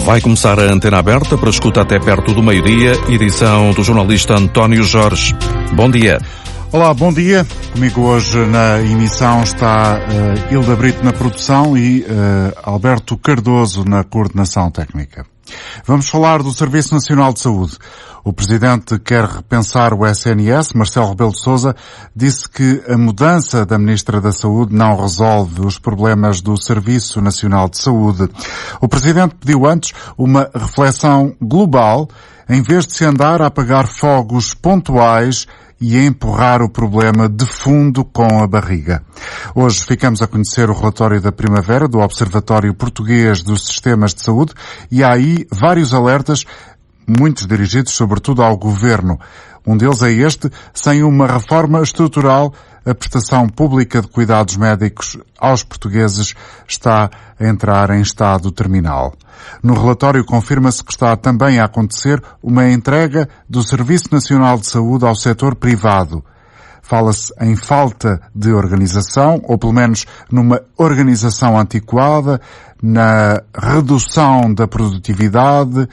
Vai começar a Antena Aberta para escuta até perto do meio-dia, edição do jornalista António Jorge. Bom dia. Olá, bom dia. Comigo hoje na emissão está Hilda Brito na produção e Alberto Cardoso na coordenação técnica. Vamos falar do Serviço Nacional de Saúde. O Presidente quer repensar o SNS. Marcelo Rebelo de Sousa disse que a mudança da Ministra da Saúde não resolve os problemas do Serviço Nacional de Saúde. O Presidente pediu antes uma reflexão global, em vez de se andar a apagar fogos pontuais e a empurrar o problema de fundo com a barriga. Hoje ficamos a conhecer o relatório da primavera do Observatório Português dos Sistemas de Saúde e há aí vários alertas, muitos dirigidos sobretudo ao Governo. Um deles é este: sem uma reforma estrutural, a prestação pública de cuidados médicos aos portugueses está a entrar em estado terminal. No relatório confirma-se que está também a acontecer uma entrega do Serviço Nacional de Saúde ao setor privado. Fala-se em falta de organização, ou pelo menos numa organização antiquada, na redução da produtividade,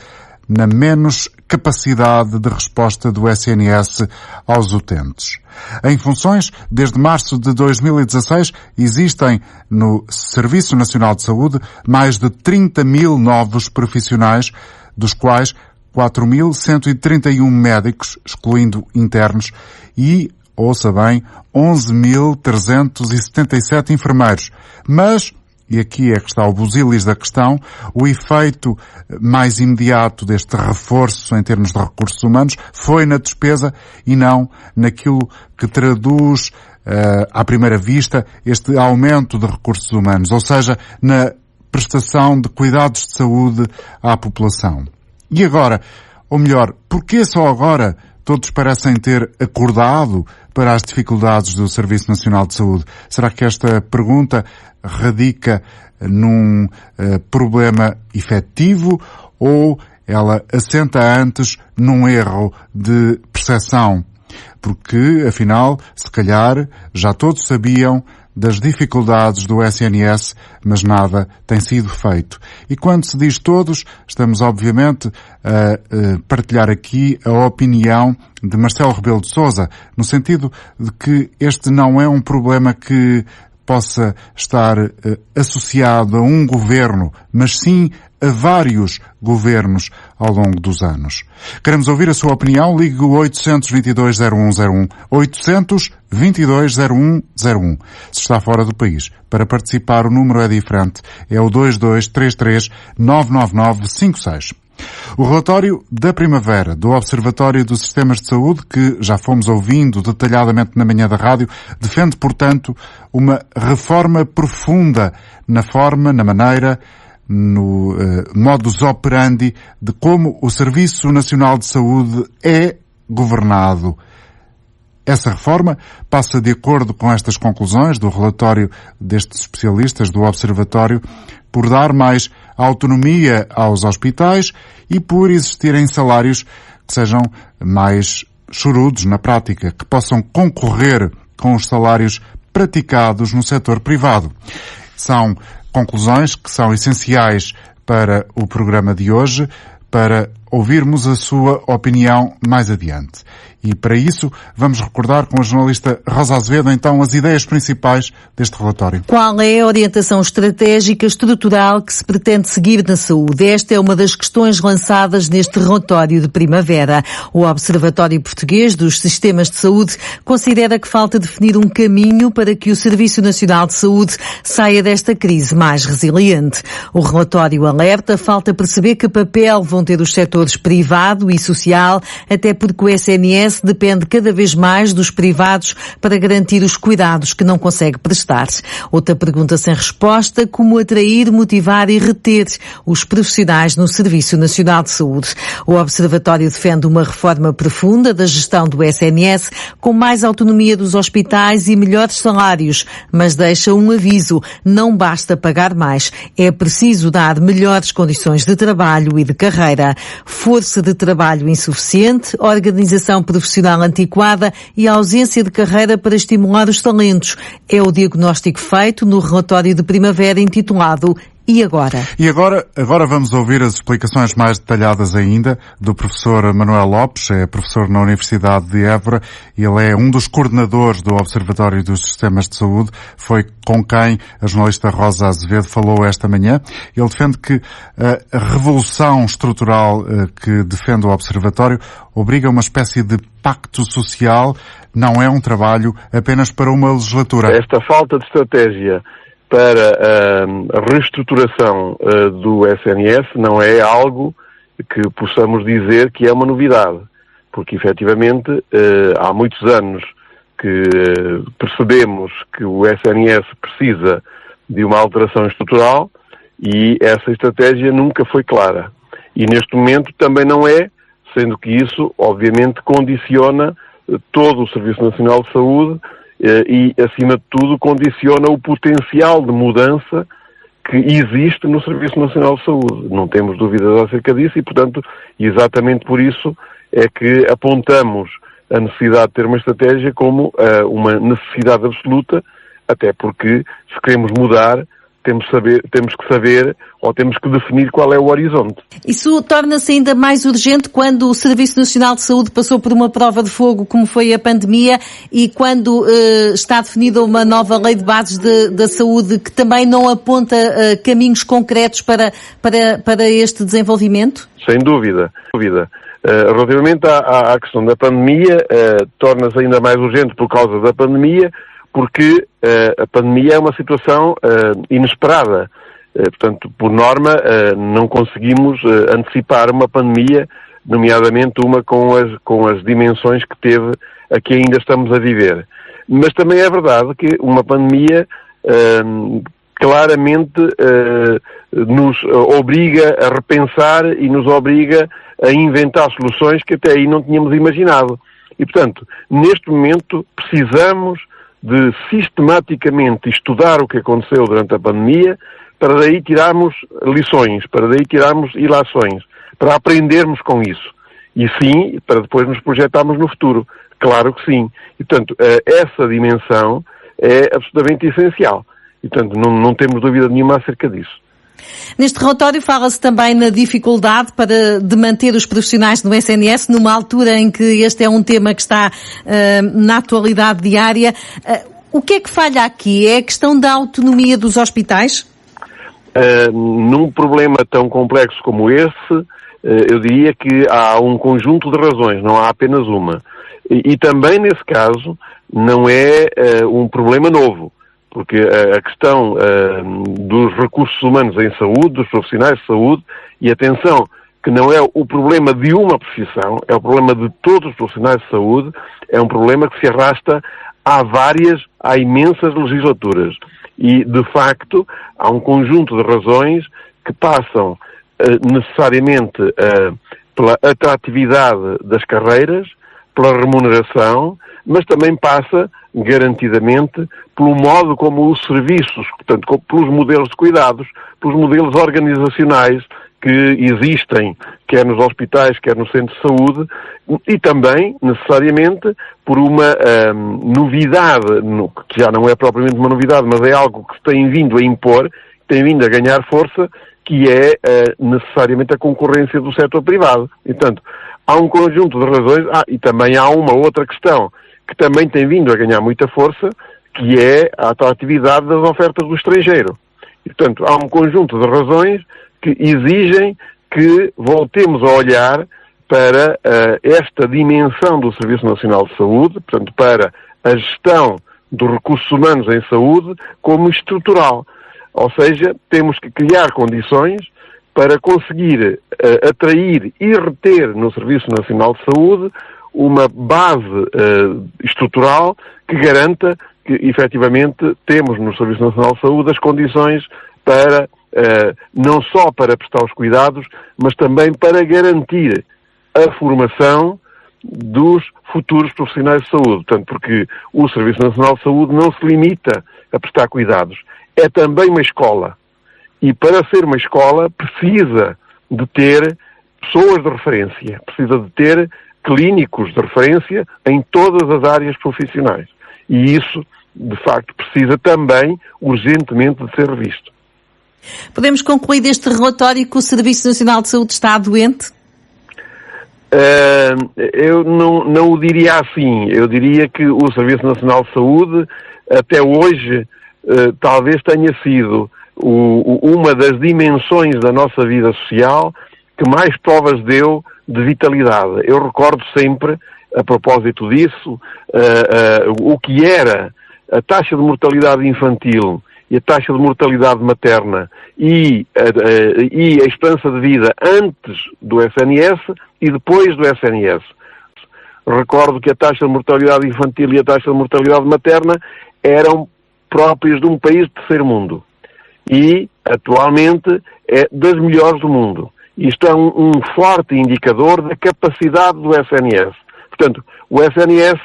na menos capacidade de resposta do SNS aos utentes. Em funções, desde março de 2016, existem no Serviço Nacional de Saúde mais de 30 mil novos profissionais, dos quais 4.131 médicos, excluindo internos, e, ouça bem, 11.377 enfermeiros. Mas, e aqui é que está o busilis da questão, o efeito mais imediato deste reforço em termos de recursos humanos foi na despesa e não naquilo que traduz, à primeira vista, este aumento de recursos humanos, ou seja, na prestação de cuidados de saúde à população. E agora, ou melhor, porquê só agora todos parecem ter acordado para as dificuldades do Serviço Nacional de Saúde? Será que esta pergunta radica num problema efetivo ou ela assenta antes num erro de percepção? Porque, afinal, se calhar, já todos sabiam das dificuldades do SNS, mas nada tem sido feito. E quando se diz todos, estamos obviamente a partilhar aqui a opinião de Marcelo Rebelo de Sousa, no sentido de que este não é um problema que possa estar associado a um governo, mas sim a vários governos ao longo dos anos. Queremos ouvir a sua opinião. Ligue o 822-0101. 822-0101. Se está fora do país, para participar o número é diferente. É o 2233-99956. O relatório da primavera do Observatório dos Sistemas de Saúde, que já fomos ouvindo detalhadamente na manhã da rádio, defende, portanto, uma reforma profunda na forma, na maneira, no modus operandi de como o Serviço Nacional de Saúde é governado. Essa reforma passa, de acordo com estas conclusões do relatório destes especialistas do Observatório, por dar mais autonomia aos hospitais e por existirem salários que sejam mais chorudos na prática, que possam concorrer com os salários praticados no setor privado. São conclusões que são essenciais para o programa de hoje, para ouvirmos a sua opinião mais adiante. E para isso vamos recordar com a jornalista Rosa Azevedo então as ideias principais deste relatório. Qual é a orientação estratégica estrutural que se pretende seguir na saúde? Esta é uma das questões lançadas neste relatório de primavera. O Observatório Português dos Sistemas de Saúde considera que falta definir um caminho para que o Serviço Nacional de Saúde saia desta crise mais resiliente. O relatório alerta, falta perceber que papel vão ter os setores privado e social, até porque o SNS depende cada vez mais dos privados para garantir os cuidados que não consegue prestar. Outra pergunta sem resposta: como atrair, motivar e reter os profissionais no Serviço Nacional de Saúde? O Observatório defende uma reforma profunda da gestão do SNS, com mais autonomia dos hospitais e melhores salários, mas deixa um aviso: não basta pagar mais, é preciso dar melhores condições de trabalho e de carreira. Força de trabalho insuficiente, organização profissional antiquada e ausência de carreira para estimular os talentos. É o diagnóstico feito no relatório de primavera intitulado E agora? E agora vamos ouvir as explicações mais detalhadas ainda do professor Manuel Lopes, é professor na Universidade de Évora, e ele é um dos coordenadores do Observatório dos Sistemas de Saúde, foi com quem a jornalista Rosa Azevedo falou esta manhã. Ele defende que a revolução estrutural que defende o Observatório obriga a uma espécie de pacto social, não é um trabalho apenas para uma legislatura. Esta falta de estratégia para a reestruturação do SNS não é algo que possamos dizer que é uma novidade, porque efetivamente há muitos anos que percebemos que o SNS precisa de uma alteração estrutural e essa estratégia nunca foi clara. E neste momento também não é, sendo que isso obviamente condiciona todo o Serviço Nacional de Saúde e, acima de tudo, condiciona o potencial de mudança que existe no Serviço Nacional de Saúde. Não temos dúvidas acerca disso e, portanto, exatamente por isso é que apontamos a necessidade de ter uma estratégia como uma necessidade absoluta, até porque, se queremos mudar, temos que saber ou temos que definir qual é o horizonte. Isso torna-se ainda mais urgente quando o Serviço Nacional de Saúde passou por uma prova de fogo como foi a pandemia e quando está definida uma nova lei de bases da saúde que também não aponta caminhos concretos para este desenvolvimento? Sem dúvida. Relativamente à questão da pandemia, torna-se ainda mais urgente por causa da pandemia, porque a pandemia é uma situação inesperada. Portanto, por norma, não conseguimos antecipar uma pandemia, nomeadamente uma com as dimensões que teve a que ainda estamos a viver. Mas também é verdade que uma pandemia claramente nos obriga a repensar e nos obriga a inventar soluções que até aí não tínhamos imaginado. E, portanto, neste momento precisamos de sistematicamente estudar o que aconteceu durante a pandemia, para daí tirarmos lições, para daí tirarmos ilações, para aprendermos com isso. E sim, para depois nos projetarmos no futuro. Claro que sim. E, portanto, essa dimensão é absolutamente essencial. E, portanto, não temos dúvida nenhuma acerca disso. Neste relatório fala-se também na dificuldade de manter os profissionais no SNS, numa altura em que este é um tema que está na atualidade diária. O que é que falha aqui? É a questão da autonomia dos hospitais? Num problema tão complexo como esse, eu diria que há um conjunto de razões, não há apenas uma. E também, nesse caso, não é um problema novo. Porque a questão dos recursos humanos em saúde, dos profissionais de saúde, e atenção, que não é o problema de uma profissão, é o problema de todos os profissionais de saúde, é um problema que se arrasta há imensas legislaturas. E, de facto, há um conjunto de razões que passam necessariamente pela atratividade das carreiras, pela remuneração, mas também passa garantidamente pelo modo como os serviços, portanto, pelos modelos de cuidados, pelos modelos organizacionais que existem, quer nos hospitais, quer no centro de saúde, e também, necessariamente, por uma novidade, que já não é propriamente uma novidade, mas é algo que se tem vindo a impor, tem vindo a ganhar força, que é necessariamente a concorrência do setor privado. E, portanto, há um conjunto de razões, e também há uma outra questão que também tem vindo a ganhar muita força, que é a atratividade das ofertas do estrangeiro. E, portanto, há um conjunto de razões que exigem que voltemos a olhar para esta dimensão do Serviço Nacional de Saúde, portanto, para a gestão dos recursos humanos em saúde como estrutural. Ou seja, temos que criar condições para conseguir atrair e reter no Serviço Nacional de Saúde uma base estrutural que garanta que, efetivamente, temos no Serviço Nacional de Saúde as condições para, não só para prestar os cuidados, mas também para garantir a formação dos futuros profissionais de saúde. Portanto, porque o Serviço Nacional de Saúde não se limita a prestar cuidados. É também uma escola. E para ser uma escola precisa de ter pessoas de referência, precisa de ter clínicos de referência em todas as áreas profissionais. E isso, de facto, precisa também urgentemente de ser revisto. Podemos concluir deste relatório que o Serviço Nacional de Saúde está doente? Eu não o diria assim. Eu diria que o Serviço Nacional de Saúde, até hoje, talvez tenha sido uma das dimensões da nossa vida social que mais provas deu de vitalidade. Eu recordo sempre, a propósito disso, o que era a taxa de mortalidade infantil e a taxa de mortalidade materna e a esperança de vida antes do SNS e depois do SNS. Recordo que a taxa de mortalidade infantil e a taxa de mortalidade materna eram próprias de um país de terceiro mundo. E, atualmente, é das melhores do mundo. Isto é um forte indicador da capacidade do SNS. Portanto, o SNS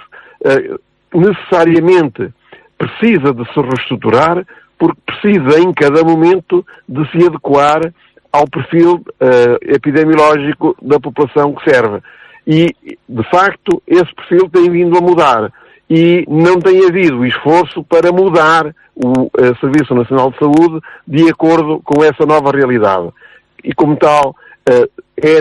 necessariamente precisa de se reestruturar, porque precisa em cada momento de se adequar ao perfil epidemiológico da população que serve. E, de facto, esse perfil tem vindo a mudar. E não tem havido esforço para mudar o Serviço Nacional de Saúde de acordo com essa nova realidade. E, como tal, é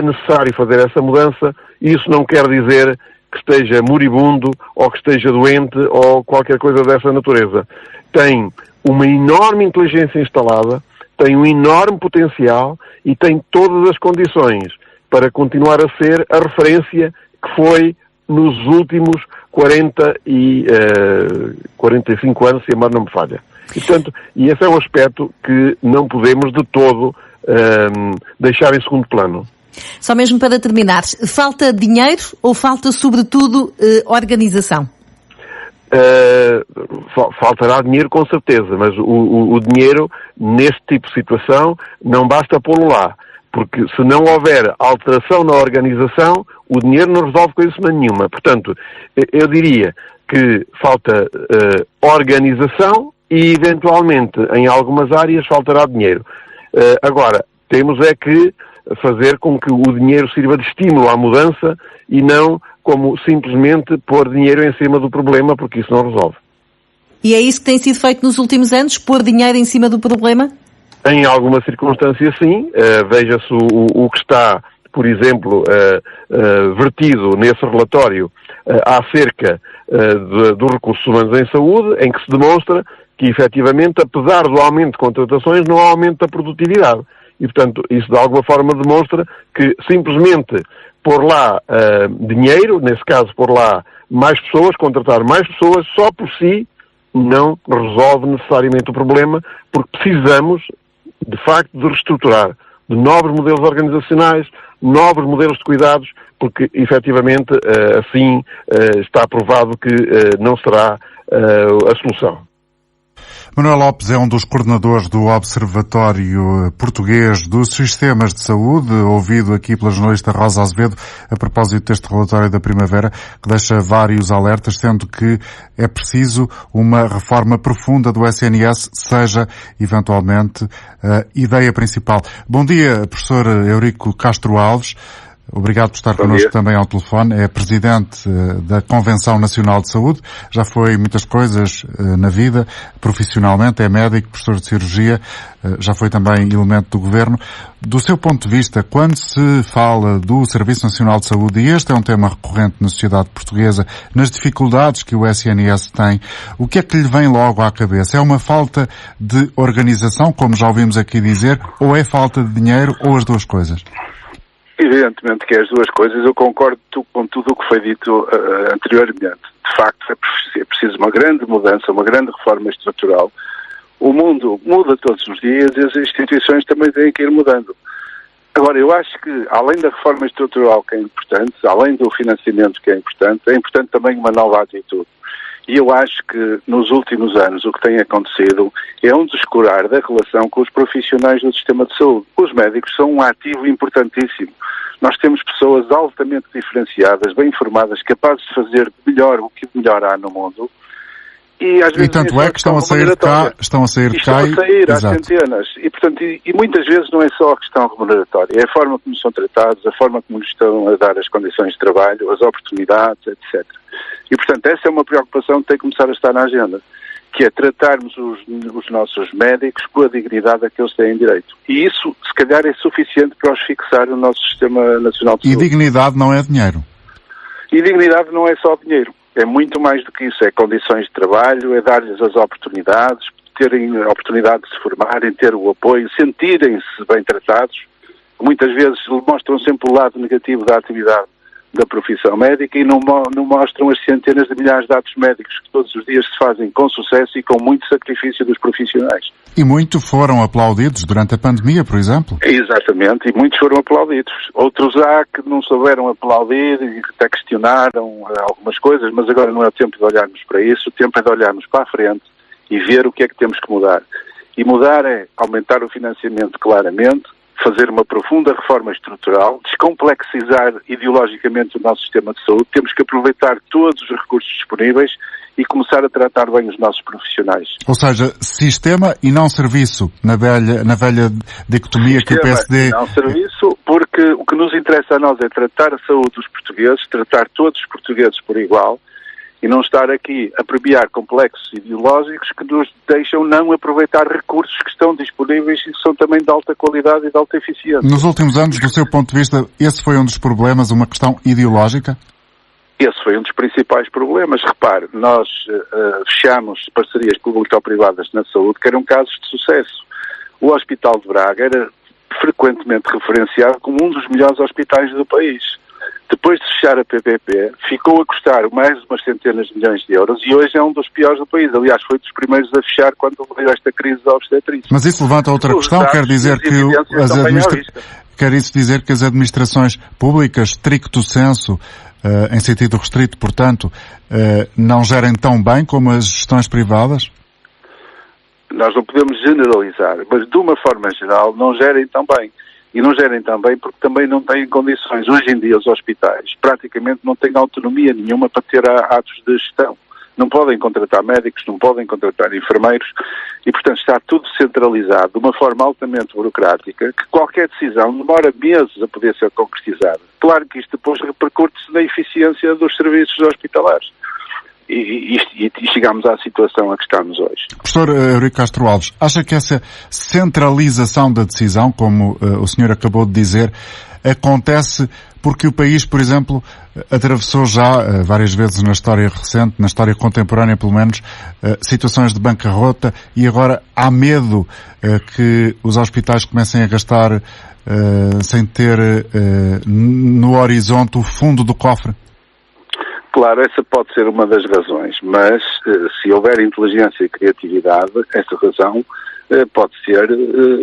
necessário fazer essa mudança. Isso não quer dizer que esteja moribundo ou que esteja doente ou qualquer coisa dessa natureza. Tem uma enorme inteligência instalada, tem um enorme potencial e tem todas as condições para continuar a ser a referência que foi nos últimos 45 anos, se a memória não me falha. E, portanto, esse é um aspecto que não podemos de todo deixar em segundo plano. Só mesmo para terminar, falta dinheiro ou falta, sobretudo, organização? Faltará dinheiro com certeza, mas o dinheiro neste tipo de situação não basta pô-lo lá, porque se não houver alteração na organização, o dinheiro não resolve coisa nenhuma. Portanto, eu diria que falta organização e eventualmente em algumas áreas faltará dinheiro. Agora, temos é que fazer com que o dinheiro sirva de estímulo à mudança e não como simplesmente pôr dinheiro em cima do problema, porque isso não resolve. E é isso que tem sido feito nos últimos anos? Pôr dinheiro em cima do problema? Em alguma circunstância, sim. Veja-se o que está, por exemplo, vertido nesse relatório acerca dos recursos humanos em saúde, em que se demonstra que, efetivamente, apesar do aumento de contratações, não há aumento da produtividade. E, portanto, isso de alguma forma demonstra que simplesmente pôr lá dinheiro, nesse caso pôr lá mais pessoas, contratar mais pessoas, só por si não resolve necessariamente o problema, porque precisamos, de facto, de reestruturar, de novos modelos organizacionais, novos modelos de cuidados, porque, efetivamente, assim está provado que não será a solução. Manuel Lopes é um dos coordenadores do Observatório Português dos Sistemas de Saúde, ouvido aqui pela jornalista Rosa Azevedo a propósito deste relatório da Primavera, que deixa vários alertas, sendo que é preciso uma reforma profunda do SNS, seja eventualmente a ideia principal. Bom dia, professor Eurico Castro Alves. Obrigado por estar connosco também ao telefone. É presidente da Convenção Nacional de Saúde. Já foi muitas coisas na vida, profissionalmente. É médico, professor de cirurgia. Já foi também elemento do governo. Do seu ponto de vista, quando se fala do Serviço Nacional de Saúde, e este é um tema recorrente na sociedade portuguesa, nas dificuldades que o SNS tem, o que é que lhe vem logo à cabeça? É uma falta de organização, como já ouvimos aqui dizer, ou é falta de dinheiro, ou as duas coisas? Evidentemente que é as duas coisas. Eu concordo com tudo o que foi dito anteriormente. De facto, é preciso uma grande mudança, uma grande reforma estrutural. O mundo muda todos os dias e as instituições também têm que ir mudando. Agora, eu acho que, além da reforma estrutural que é importante, além do financiamento que é importante também uma nova atitude. E eu acho que, nos últimos anos, o que tem acontecido é um descurar da relação com os profissionais do sistema de saúde. Os médicos são um ativo importantíssimo. Nós temos pessoas altamente diferenciadas, bem informadas, capazes de fazer melhor o que melhor há no mundo. E, às vezes, tanto é que estão a sair de cá, estão a sair às centenas. E, portanto, e muitas vezes não é só a questão remuneratória, é a forma como são tratados, a forma como lhes estão a dar as condições de trabalho, as oportunidades, etc. E, portanto, essa é uma preocupação que tem que começar a estar na agenda. que é tratarmos os nossos médicos com a dignidade a que eles têm direito. E isso, se calhar, é suficiente para os fixar no nosso Sistema Nacional de Saúde. E dignidade não é dinheiro. E dignidade não é só dinheiro. É muito mais do que isso. É condições de trabalho, é dar-lhes as oportunidades, terem a oportunidade de se formarem, ter o apoio, sentirem-se bem tratados. Muitas vezes mostram sempre o lado negativo da atividade da profissão médica e não mostram as centenas de milhares de atos médicos que todos os dias se fazem com sucesso e com muito sacrifício dos profissionais. E muito foram aplaudidos durante a pandemia, por exemplo? Exatamente, e muitos foram aplaudidos. Outros há que não souberam aplaudir e até questionaram algumas coisas, mas agora não é o tempo de olharmos para isso, o tempo é de olharmos para a frente e ver o que é que temos que mudar. E mudar é aumentar o financiamento claramente, fazer uma profunda reforma estrutural, descomplexizar ideologicamente o nosso sistema de saúde. Temos que aproveitar todos os recursos disponíveis e começar a tratar bem os nossos profissionais. Ou seja, sistema e não serviço, na velha dicotomia que o PSD... Sistema e não serviço, porque o que nos interessa a nós é tratar a saúde dos portugueses, tratar todos os portugueses por igual, e não estar aqui a premiar complexos ideológicos que nos deixam não aproveitar recursos que estão disponíveis e que são também de alta qualidade e de alta eficiência. Nos últimos anos, do seu ponto de vista, esse foi um dos problemas, uma questão ideológica? Esse foi um dos principais problemas. Repare, nós fechamos parcerias público-privadas na saúde que eram casos de sucesso. O Hospital de Braga era frequentemente referenciado como um dos melhores hospitais do país. Depois de fechar a PPP, ficou a custar mais de umas centenas de milhões de euros e hoje é um dos piores do país. Aliás, foi dos primeiros a fechar quando veio esta crise da obstetrícia. Mas isso levanta outra questão, quer dizer que isso dizer que as administrações públicas, stricto sensu, em sentido restrito, portanto, não gerem tão bem como as gestões privadas? Nós não podemos generalizar, mas de uma forma geral não gerem tão bem. E não gerem também porque também não têm condições. Hoje em dia os hospitais praticamente não têm autonomia nenhuma para ter atos de gestão. Não podem contratar médicos, não podem contratar enfermeiros e, portanto, está tudo centralizado de uma forma altamente burocrática que qualquer decisão demora meses a poder ser concretizada. Claro que isto depois repercute-se na eficiência dos serviços hospitalares. E chegamos à situação a que estamos hoje. Professor Eurico Castro Alves, acha que essa centralização da decisão, como o senhor acabou de dizer, acontece porque o país, por exemplo, atravessou já várias vezes na história recente, na história contemporânea pelo menos, situações de bancarrota e agora há medo que os hospitais comecem a gastar sem ter no horizonte o fundo do cofre? Claro, essa pode ser uma das razões, mas se houver inteligência e criatividade, essa razão pode ser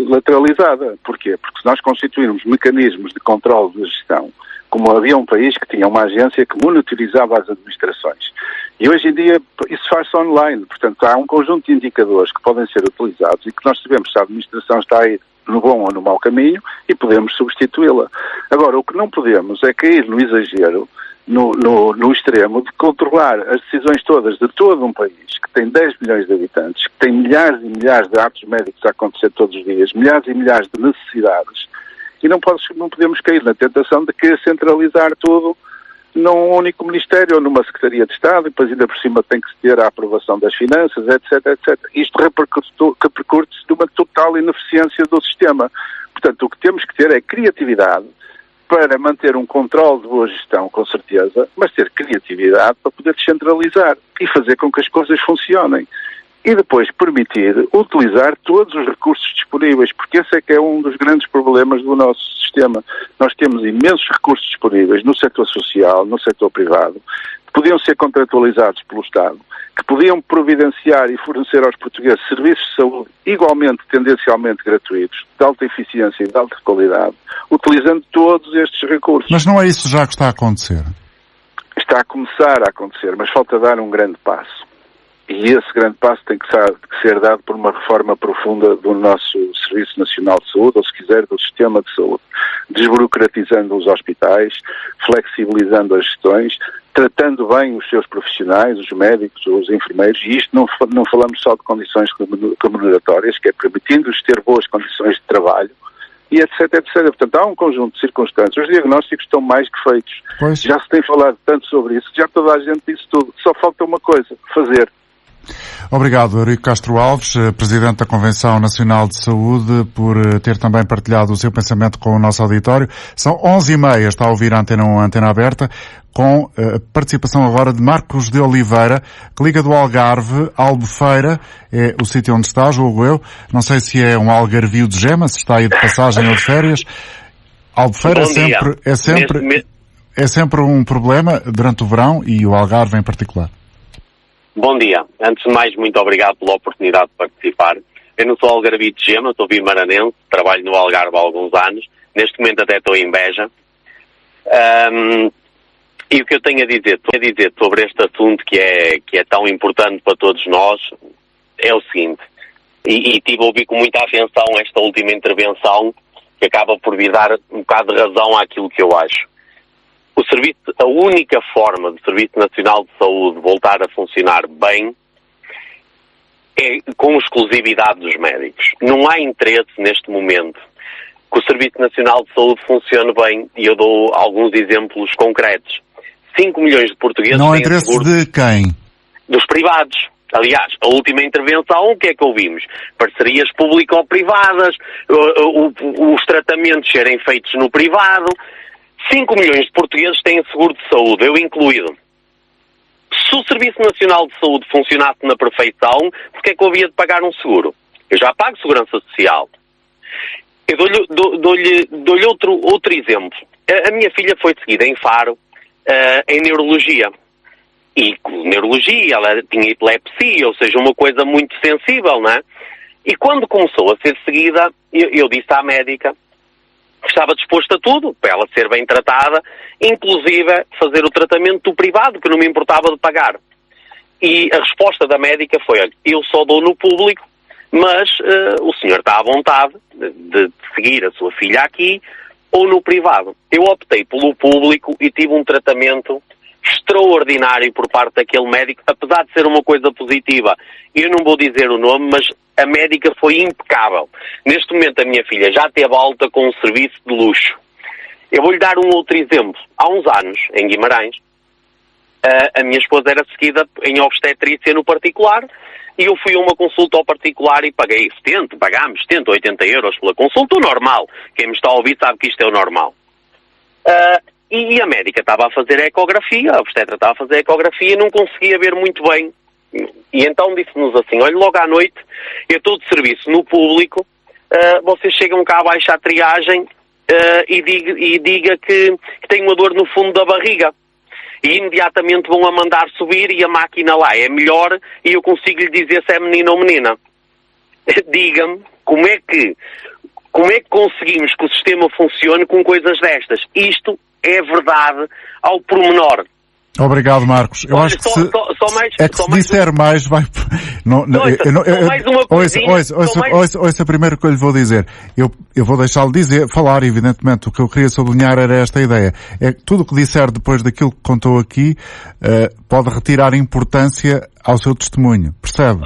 lateralizada. Porquê? Porque se nós constituirmos mecanismos de controle de gestão, como havia um país que tinha uma agência que monitorizava as administrações, e hoje em dia isso faz-se online, portanto há um conjunto de indicadores que podem ser utilizados e que nós sabemos se a administração está a ir no bom ou no mau caminho e podemos substituí-la. Agora, o que não podemos é cair no exagero, no extremo de controlar as decisões todas de todo um país que tem 10 milhões de habitantes, que tem milhares e milhares de atos médicos a acontecer todos os dias, milhares e milhares de necessidades, e não podemos cair na tentação de querer centralizar tudo num único ministério ou numa Secretaria de Estado e depois ainda por cima tem que se ter a aprovação das finanças, etc, etc. Isto repercute-se de uma total ineficiência do sistema. Portanto, o que temos que ter é criatividade para manter um controle de boa gestão, com certeza, mas ter criatividade para poder descentralizar e fazer com que as coisas funcionem. E depois permitir utilizar todos os recursos disponíveis, porque esse é que é um dos grandes problemas do nosso sistema. Nós temos imensos recursos disponíveis no setor social, no setor privado, que podiam ser contratualizados pelo Estado, que podiam providenciar e fornecer aos portugueses serviços de saúde igualmente, tendencialmente gratuitos, de alta eficiência e de alta qualidade, utilizando todos estes recursos. Mas não é isso já que está a acontecer? Está a começar a acontecer, mas falta dar um grande passo. E esse grande passo tem que ser dado por uma reforma profunda do nosso Serviço Nacional de Saúde, ou se quiser, do sistema de saúde, desburocratizando os hospitais, flexibilizando as gestões, tratando bem os seus profissionais, os médicos, os enfermeiros, e isto não falamos só de condições remuneratórias, que é permitindo-lhes ter boas condições de trabalho, e etc, etc. Portanto, há um conjunto de circunstâncias. Os diagnósticos estão mais que feitos. Pois. Já se tem falado tanto sobre isso, já toda a gente disse tudo. Só falta uma coisa, fazer. Obrigado, Eurico Castro Alves, Presidente da Convenção Nacional de Saúde, por ter também partilhado o seu pensamento com o nosso auditório. São 11h30, está a ouvir a Antena 1, a Antena Aberta, com a participação agora de Marcos de Oliveira, que liga do Algarve, Albufeira, é o sítio onde está, julgo eu. Não sei se é um algarvio de gema, se está aí de passagem ou de férias. Albufeira é sempre um problema durante o verão e o Algarve em particular. Bom dia. Antes de mais, muito obrigado pela oportunidade de participar. Eu não sou algarvio de gema, sou vimaranense, trabalho no Algarve há alguns anos. Neste momento até estou em Beja. E o que eu tenho a dizer sobre este assunto que é tão importante para todos nós é o seguinte. E tive a ouvir com muita atenção esta última intervenção, que acaba por me dar um bocado de razão àquilo que eu acho. A única forma do Serviço Nacional de Saúde voltar a funcionar bem é com exclusividade dos médicos. Não há interesse neste momento que o Serviço Nacional de Saúde funcione bem, e eu dou alguns exemplos concretos. 5 milhões de portugueses... Não há interesse de quem? Dos privados. Aliás, a última intervenção, o que é que ouvimos? Parcerias público-privadas, os tratamentos serem feitos no privado... 5 milhões de portugueses têm seguro de saúde, eu incluído. Se o Serviço Nacional de Saúde funcionasse na perfeição, porque é que eu havia de pagar um seguro? Eu já pago segurança social. Eu dou-lhe outro exemplo. A minha filha foi seguida em Faro, em neurologia. E com neurologia, ela tinha epilepsia, ou seja, uma coisa muito sensível, não é? E quando começou a ser seguida, eu disse à médica que estava disposto a tudo, para ela ser bem tratada, inclusive fazer o tratamento do privado, que não me importava de pagar. E a resposta da médica foi, olha, eu só dou no público, mas o senhor está à vontade de seguir a sua filha aqui ou no privado. Eu optei pelo público e tive um tratamento extraordinário por parte daquele médico, apesar de ser uma coisa positiva. Eu não vou dizer o nome, mas a médica foi impecável. Neste momento a minha filha já teve alta com um serviço de luxo. Eu vou-lhe dar um outro exemplo. Há uns anos, em Guimarães, a minha esposa era seguida em obstetrícia no particular e eu fui a uma consulta ao particular e pagámos 70, 80 euros pela consulta, o normal. Quem me está a ouvir sabe que isto é o normal. E a médica estava a fazer a ecografia, a obstetra estava a fazer a ecografia e não conseguia ver muito bem. E então disse-nos assim, olha, logo à noite, eu estou de serviço no público, vocês chegam cá abaixo à triagem e diga que tem uma dor no fundo da barriga. E imediatamente vão a mandar subir e a máquina lá é melhor e eu consigo lhe dizer se é menino ou menina. Diga-me, como é que conseguimos que o sistema funcione com coisas destas? Isto é verdade ao pormenor. Obrigado, Marcos. Eu acho que se disser mais vai... mais uma coisinha. Ouça primeiro o que eu lhe vou dizer. Eu vou deixá-lo falar, evidentemente. O que eu queria sublinhar era esta ideia. É que tudo o que disser depois daquilo que contou aqui pode retirar importância ao seu testemunho. Percebe?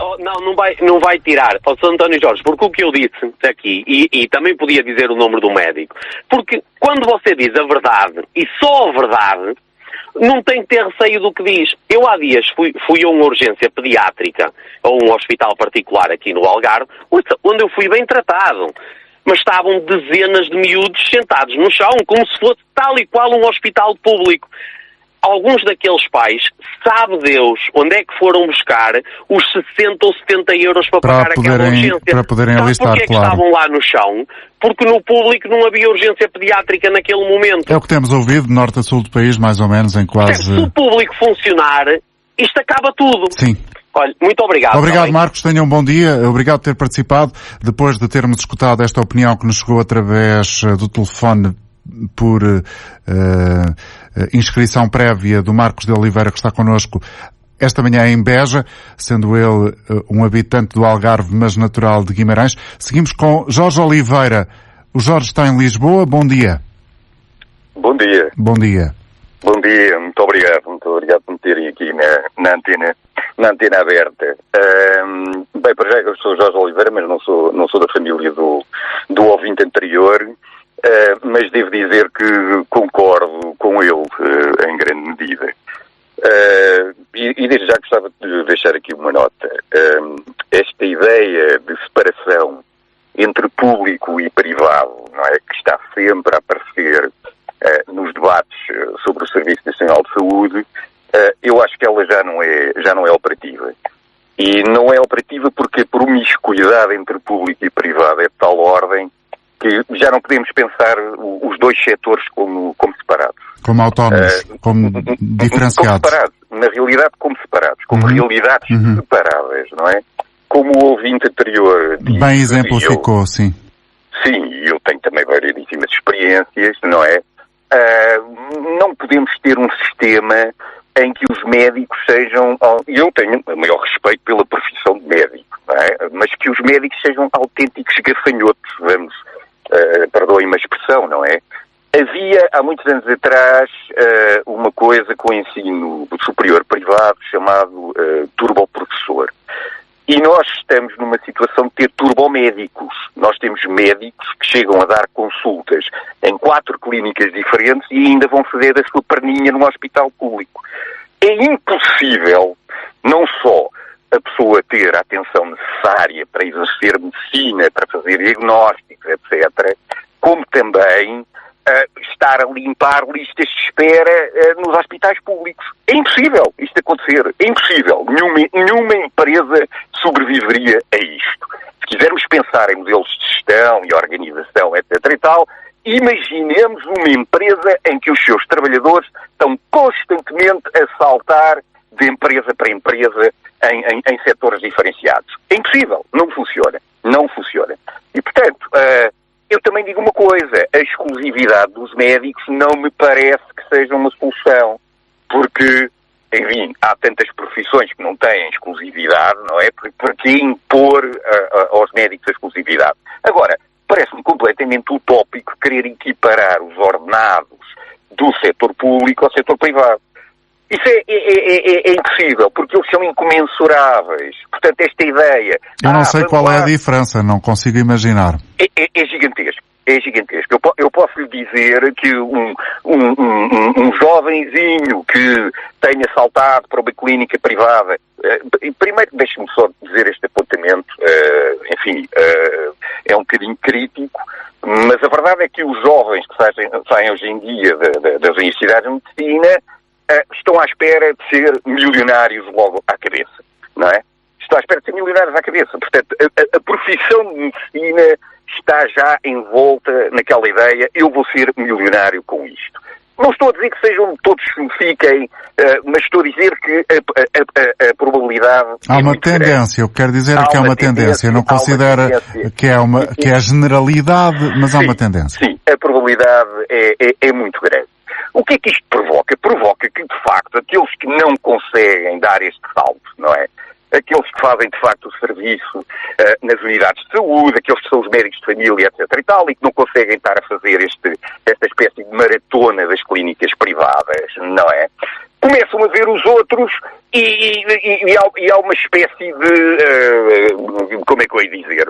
Não vai tirar. Sr. António Jorge, porque o que eu disse aqui, e também podia dizer o nome do médico, porque quando você diz a verdade, e só a verdade, não tem que ter receio do que diz. Eu há dias fui a uma urgência pediátrica, a um hospital particular aqui no Algarve, onde eu fui bem tratado. Mas estavam dezenas de miúdos sentados no chão, como se fosse tal e qual um hospital público. Alguns daqueles pais, sabe Deus, onde é que foram buscar os 60 ou 70 euros para pagar aquela urgência. Para poderem alistar, porque é que estavam lá no chão? Porque no público não havia urgência pediátrica naquele momento. É o que temos ouvido de norte a sul do país, mais ou menos, em quase... Se o público funcionar, isto acaba tudo. Sim. Olha, muito obrigado. Obrigado, Marcos. Tenham um bom dia. Obrigado por ter participado. Depois de termos escutado esta opinião que nos chegou através do telefone por inscrição prévia do Marcos de Oliveira, que está connosco esta manhã em Beja, sendo ele um habitante do Algarve, mas natural de Guimarães. Seguimos com Jorge Oliveira. O Jorge está em Lisboa. Bom dia. Bom dia. Bom dia. Bom dia. Muito obrigado por me terem aqui na antena aberta. Bem, para já eu sou Jorge Oliveira, mas não sou da família do ouvinte anterior. Mas devo dizer que concordo com ele em grande medida. E desde já gostava de deixar aqui uma nota. Esta ideia de separação entre público e privado, não é, que está sempre a aparecer nos debates sobre o Serviço Nacional de Saúde, eu acho que ela já não é operativa. E não é operativa porque a promiscuidade entre público e privado é de tal ordem que já não podemos pensar os dois setores como separados. Como autónomos, como diferenciados. Como separados. Na realidade, como separados. Como realidades separadas, não é? Como o ouvinte anterior disse. Bem exemplificou, sim. Sim, eu tenho também variedíssimas experiências, não é? Não podemos ter um sistema em que os médicos sejam... Eu tenho o maior respeito pela profissão de médico, não é? Mas que os médicos sejam autênticos gafanhotos, perdoem-me a expressão, não é? Havia, há muitos anos atrás, uma coisa com o ensino superior privado chamado turboprofessor. E nós estamos numa situação de ter turbomédicos. Nós temos médicos que chegam a dar consultas em 4 clínicas diferentes e ainda vão fazer a sua perninha num hospital público. É impossível não só a pessoa ter a atenção necessária para exercer medicina, para fazer diagnósticos, etc., como também estar a limpar listas de espera nos hospitais públicos. É impossível isto acontecer. É impossível. Nenhuma empresa sobreviveria a isto. Se quisermos pensar em modelos de gestão e organização, etc. e tal, imaginemos uma empresa em que os seus trabalhadores estão constantemente a saltar de empresa para empresa em setores diferenciados. É impossível. Não funciona. Não funciona. E, portanto, eu também digo uma coisa, a exclusividade dos médicos não me parece que seja uma solução, porque, enfim, há tantas profissões que não têm exclusividade, não é? Por que impor aos médicos a exclusividade? Agora, parece-me completamente utópico querer equiparar os ordenados do setor público ao setor privado. Isso é impossível, porque eles são incomensuráveis. Portanto, esta ideia... Eu não sei qual é a diferença, não consigo imaginar. É gigantesco. É gigantesco. Eu posso lhe dizer que um jovenzinho que tenha saltado para uma clínica privada... primeiro, deixe-me só dizer este apontamento, é um bocadinho crítico, mas a verdade é que os jovens que saem hoje em dia das universidades de medicina estão à espera de ser milionários logo à cabeça, não é? Estão à espera de ser milionários à cabeça. Portanto, a profissão de medicina está já envolta naquela ideia, eu vou ser milionário com isto. Não estou a dizer que todos fiquem, mas estou a dizer que a probabilidade... Há uma tendência, eu quero dizer que há uma tendência. Eu não considero que é a generalidade, mas há uma tendência. Sim, a probabilidade é muito grande. O que é que isto provoca? Provoca que, de facto, aqueles que não conseguem dar este salto, não é? Aqueles que fazem, de facto, o serviço nas unidades de saúde, aqueles que são os médicos de família, etc. e tal, e que não conseguem estar a fazer esta espécie de maratona das clínicas privadas, não é? Começam a ver os outros e há uma espécie de, como é que eu ia dizer,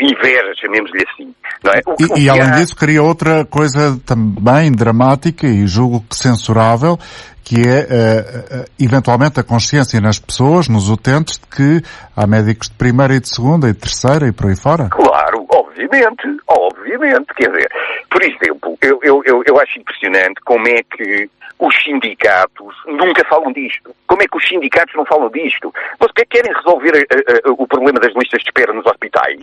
inveja, chamemos-lhe assim, não é? E além disso, cria outra coisa também dramática e julgo que censurável, que é, eventualmente, a consciência nas pessoas, nos utentes, de que há médicos de primeira e de segunda e de terceira e por aí fora. Claro, obviamente, quer dizer, por exemplo, eu acho impressionante como é que os sindicatos nunca falam disto. Como é que os sindicatos não falam disto? Vocês querem resolver o problema das listas de espera nos hospitais?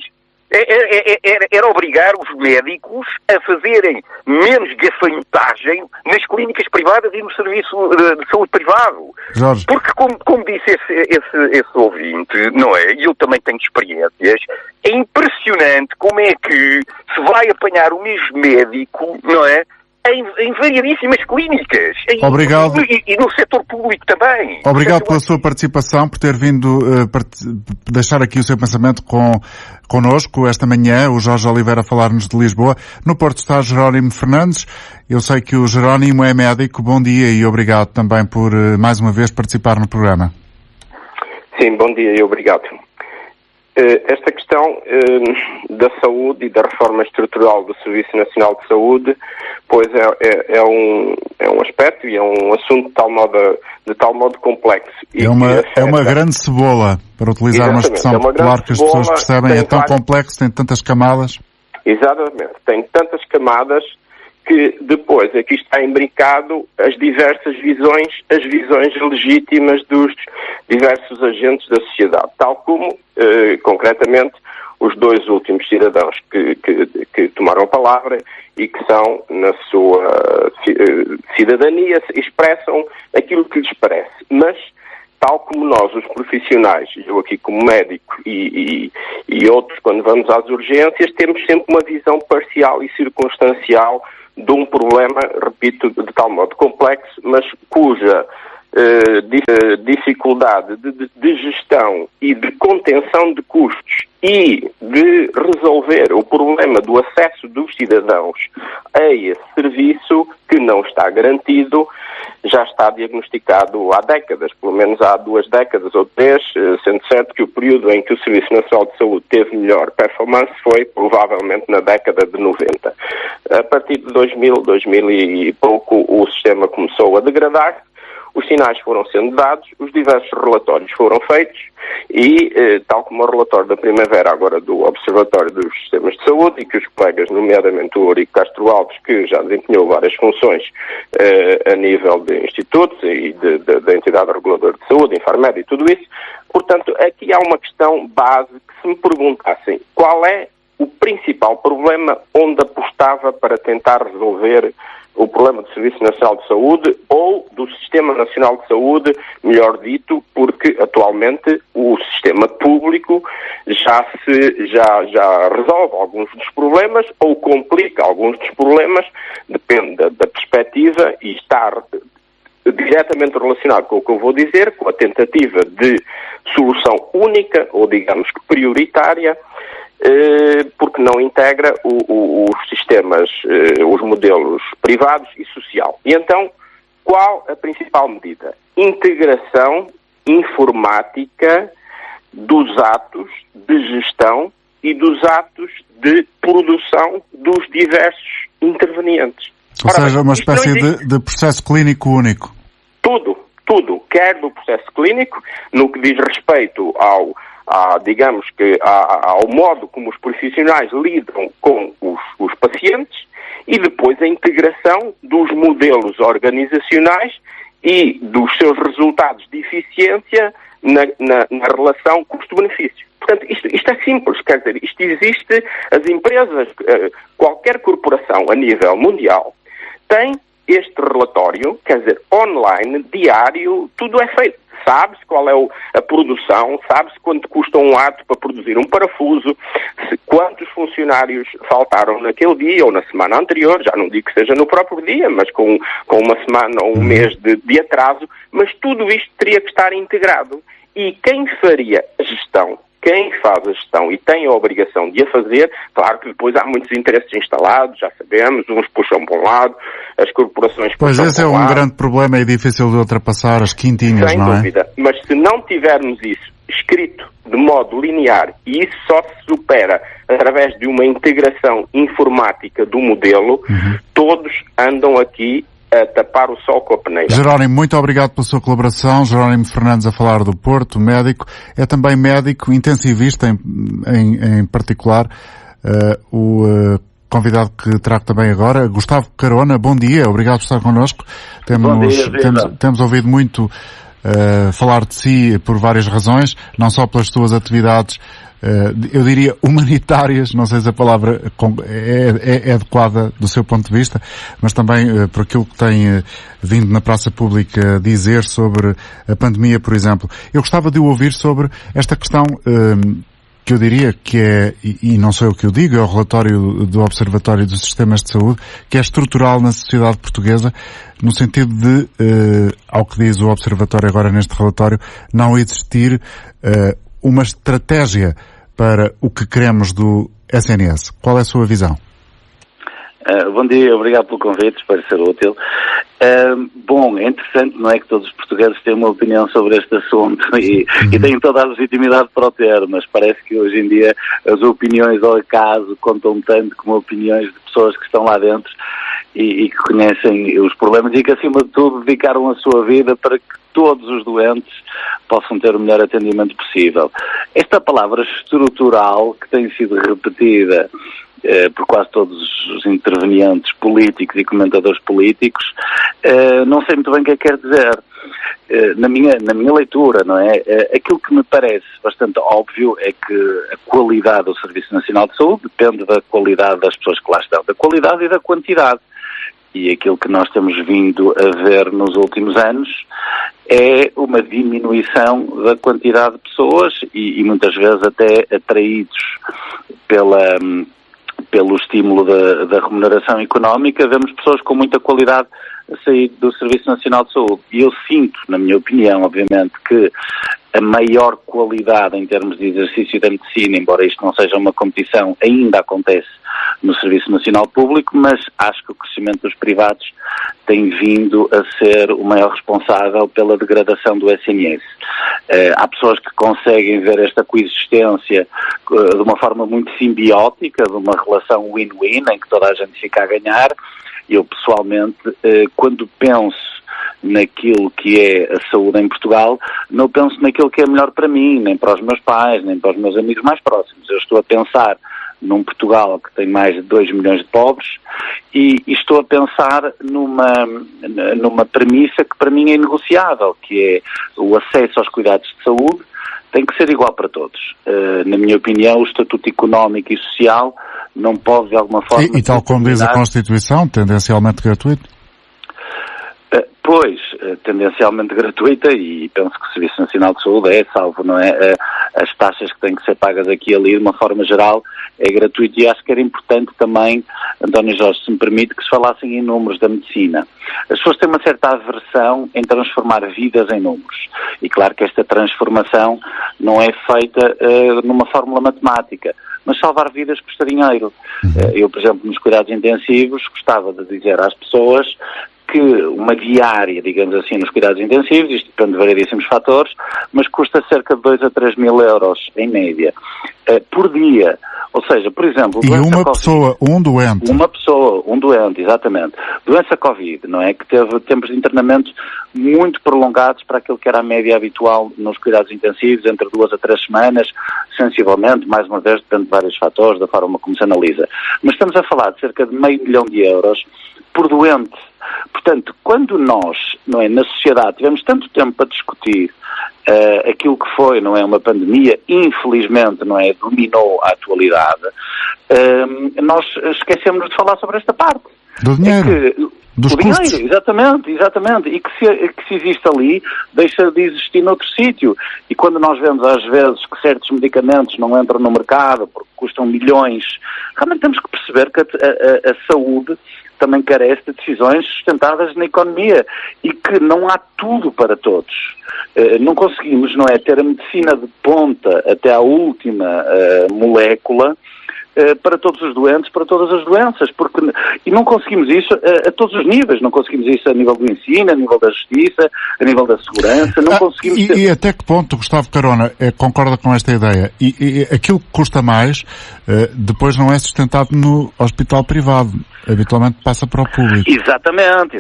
Era obrigar os médicos a fazerem menos gafanhotagem nas clínicas privadas e no serviço de saúde privado. Jorge. Porque, como disse esse ouvinte, não é? E eu também tenho experiências, é impressionante como é que se vai apanhar o mesmo médico, não é? Em variadíssimas clínicas. Obrigado. E no setor público também. Obrigado pela sua participação, por ter vindo deixar aqui o seu pensamento connosco esta manhã. O Jorge Oliveira a falar-nos de Lisboa. No Porto está Jerónimo Fernandes. Eu sei que o Jerónimo é médico. Bom dia e obrigado também por mais uma vez participar no programa. Sim, bom dia e obrigado. Esta questão da saúde e da reforma estrutural do Serviço Nacional de Saúde, pois é um aspecto e é um assunto de tal modo complexo. É uma grande cebola, para utilizar uma expressão popular que as pessoas percebem, é tão complexo, tem tantas camadas. Exatamente, tem tantas camadas que depois aqui está imbricado as diversas visões, as visões legítimas dos diversos agentes da sociedade, tal como, concretamente, os dois últimos cidadãos que tomaram a palavra e que são, na sua cidadania, expressam aquilo que lhes parece. Mas, tal como nós, os profissionais, eu aqui como médico e outros, quando vamos às urgências, temos sempre uma visão parcial e circunstancial de um problema, repito, de tal modo complexo, mas cuja dificuldade de gestão e de contenção de custos e de resolver o problema do acesso dos cidadãos a esse serviço, que não está garantido, já está diagnosticado há décadas, pelo menos há 2 décadas ou 3, sendo certo que o período em que o Serviço Nacional de Saúde teve melhor performance foi provavelmente na década de 90. A partir de 2000 e pouco, o sistema começou a degradar. Os sinais foram sendo dados, os diversos relatórios foram feitos e, tal como o relatório da primavera agora do Observatório dos Sistemas de Saúde, e que os colegas, nomeadamente o Eurico Castro Alves, que já desempenhou várias funções a nível de institutos e da entidade reguladora de saúde, Infarmed e tudo isso, portanto, aqui há uma questão base que, se me perguntassem qual é o principal problema onde apostava para tentar resolver o problema do Serviço Nacional de Saúde ou do Sistema Nacional de Saúde, melhor dito, porque atualmente o sistema público já resolve alguns dos problemas ou complica alguns dos problemas, depende da perspectiva, e está diretamente relacionado com o que eu vou dizer, com a tentativa de solução única ou, digamos que prioritária, porque não integra os sistemas, os modelos privados e social. E então, qual a principal medida? Integração informática dos atos de gestão e dos atos de produção dos diversos intervenientes. Ou seja, uma espécie de processo clínico único. Tudo, quer do processo clínico, no que diz respeito ao modo como os profissionais lidam com os pacientes, e depois a integração dos modelos organizacionais e dos seus resultados de eficiência na relação custo-benefício. Portanto, isto é simples, quer dizer, isto existe, as empresas, qualquer corporação a nível mundial tem este relatório, quer dizer, online, diário, tudo é feito. Sabe-se qual é a produção, sabe-se quanto custa um ato para produzir um parafuso, quantos funcionários faltaram naquele dia ou na semana anterior, já não digo que seja no próprio dia, mas com uma semana ou um mês de atraso, mas tudo isto teria que estar integrado. E quem faria a gestão, quem faz a gestão e tem a obrigação de a fazer, claro que depois há muitos interesses instalados, já sabemos, uns puxam para um lado, as corporações puxam para um lado. Pois esse é um grande problema e difícil de ultrapassar, as quintinhas, não é? Sem dúvida, mas se não tivermos isso escrito de modo linear, e isso só se supera através de uma integração informática do modelo, todos andam aqui a tapar o sol com a peneira. Jerónimo, muito obrigado pela sua colaboração. Jerónimo Fernandes a falar do Porto, médico. É também médico intensivista, em particular. O convidado que trago também agora, Gustavo Carona. Bom dia, obrigado por estar connosco. Temos ouvido muito falar de si por várias razões, não só pelas suas atividades, eu diria humanitárias, não sei se a palavra é adequada do seu ponto de vista, mas também por aquilo que tem vindo na praça pública dizer sobre a pandemia, por exemplo. Eu gostava de o ouvir sobre esta questão que eu diria que é, e não sou eu que o digo, é o relatório do Observatório dos Sistemas de Saúde, que é estrutural na sociedade portuguesa, no sentido de, ao que diz o Observatório agora neste relatório, não existir uma estratégia para o que queremos do SNS. Qual é a sua visão? Bom dia, obrigado pelo convite, espero ser útil. Bom, é interessante, não é, que todos os portugueses têm uma opinião sobre este assunto e têm toda a legitimidade para o ter, mas parece que hoje em dia as opiniões ao acaso contam tanto como opiniões de pessoas que estão lá dentro e que conhecem os problemas e que, acima de tudo, dedicaram a sua vida para que todos os doentes possam ter o melhor atendimento possível. Esta palavra estrutural, que tem sido repetida por quase todos os intervenientes políticos e comentadores políticos, não sei muito bem o que é que quer dizer. Na minha leitura, não é? Aquilo que me parece bastante óbvio é que a qualidade do Serviço Nacional de Saúde depende da qualidade das pessoas que lá estão, da qualidade e da quantidade. E aquilo que nós temos vindo a ver nos últimos anos é uma diminuição da quantidade de pessoas e muitas vezes até atraídos pelo estímulo da remuneração económica, vemos pessoas com muita qualidade a sair do Serviço Nacional de Saúde. E eu sinto, na minha opinião, obviamente, que a maior qualidade em termos de exercício da medicina, embora isto não seja uma competição, ainda acontece no Serviço Nacional Público, mas acho que o crescimento dos privados tem vindo a ser o maior responsável pela degradação do SNS. Há pessoas que conseguem ver esta coexistência de uma forma muito simbiótica, de uma relação win-win, em que toda a gente fica a ganhar. Eu, pessoalmente, quando penso naquilo que é a saúde em Portugal, não penso naquilo que é melhor para mim, nem para os meus pais, nem para os meus amigos mais próximos. Eu estou a pensar num Portugal que tem mais de 2 milhões de pobres e estou a pensar numa premissa que para mim é inegociável, que é o acesso aos cuidados de saúde tem que ser igual para todos. Na minha opinião, o estatuto económico e social não pode, de alguma forma... E tal como diz a Constituição, tendencialmente gratuito? Pois, tendencialmente gratuita, e penso que o Serviço Nacional de Saúde é, salvo, não é? As taxas que têm que ser pagas aqui e ali, de uma forma geral, é gratuito, e acho que era importante também, António Jorge, se me permite, que se falassem em números da medicina. As pessoas têm uma certa aversão em transformar vidas em números, e claro que esta transformação não é feita numa fórmula matemática, mas salvar vidas custa dinheiro. Eu, por exemplo, nos cuidados intensivos, gostava de dizer às pessoas que uma diária, digamos assim, nos cuidados intensivos, isto depende de variedíssimos fatores, mas custa cerca de 2 a 3 mil euros, em média, por dia. Ou seja, por exemplo... E uma pessoa, um doente. Uma pessoa, um doente, exatamente. Doença Covid, não é? Que teve tempos de internamento muito prolongados para aquilo que era a média habitual nos cuidados intensivos, entre 2 a 3 semanas, sensivelmente, mais uma vez, depende de vários fatores, da forma como se analisa. Mas estamos a falar de cerca de $500 mil por doente. Portanto, quando nós, não é, na sociedade, tivemos tanto tempo para discutir aquilo que foi, não é, uma pandemia, infelizmente, não é, dominou a atualidade, nós esquecemos de falar sobre esta parte. Do dinheiro. Dos custos. Dinheiro, exatamente. E que se existe ali, deixa de existir noutro sítio. E quando nós vemos às vezes que certos medicamentos não entram no mercado porque custam milhões, realmente temos que perceber que a saúde também carece de decisões sustentadas na economia e que não há tudo para todos. Não conseguimos, não é, ter a medicina de ponta até à última molécula para todos os doentes, para todas as doenças, e não conseguimos isso a todos os níveis, não conseguimos isso a nível do ensino, a nível da justiça, a nível da segurança, não conseguimos... E até que ponto, Gustavo Carona, concorda com esta ideia? E aquilo que custa mais, depois não é sustentado no hospital privado, habitualmente passa para o público. Exatamente.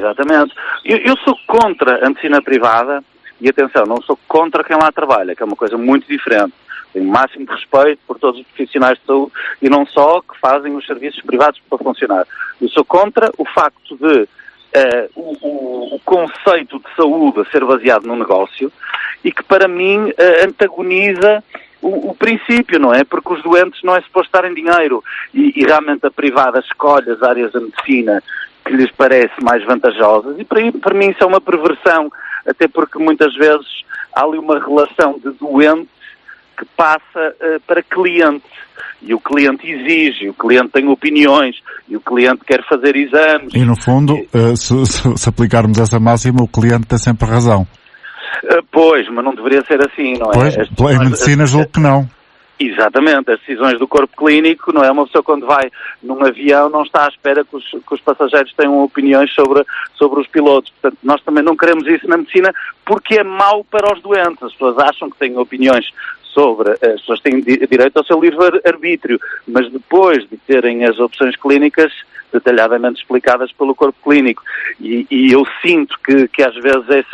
Eu sou contra a medicina privada, e atenção, não sou contra quem lá trabalha, que é uma coisa muito diferente. Tenho o máximo de respeito por todos os profissionais de saúde e não só que fazem os serviços privados para funcionar. Eu sou contra o facto de o conceito de saúde a ser baseado no negócio e que para mim antagoniza o princípio, não é? Porque os doentes não é suposto darem dinheiro e realmente a privada escolhe as áreas da medicina que lhes parece mais vantajosas e para mim isso é uma perversão, até porque muitas vezes há ali uma relação de doente que passa para cliente. E o cliente exige, o cliente tem opiniões, e o cliente quer fazer exames. E no fundo, se aplicarmos essa máxima, o cliente tem sempre razão. Pois, mas não deveria ser assim, não é? Pois, em medicina julgo que não. Exatamente, as decisões do corpo clínico, não é? Uma pessoa quando vai num avião não está à espera que os passageiros tenham opiniões sobre os pilotos. Portanto, nós também não queremos isso na medicina porque é mau para os doentes. As pessoas acham que têm opiniões sobre, as pessoas têm direito ao seu livre-arbítrio, mas depois de terem as opções clínicas detalhadamente explicadas pelo corpo clínico. E eu sinto que às vezes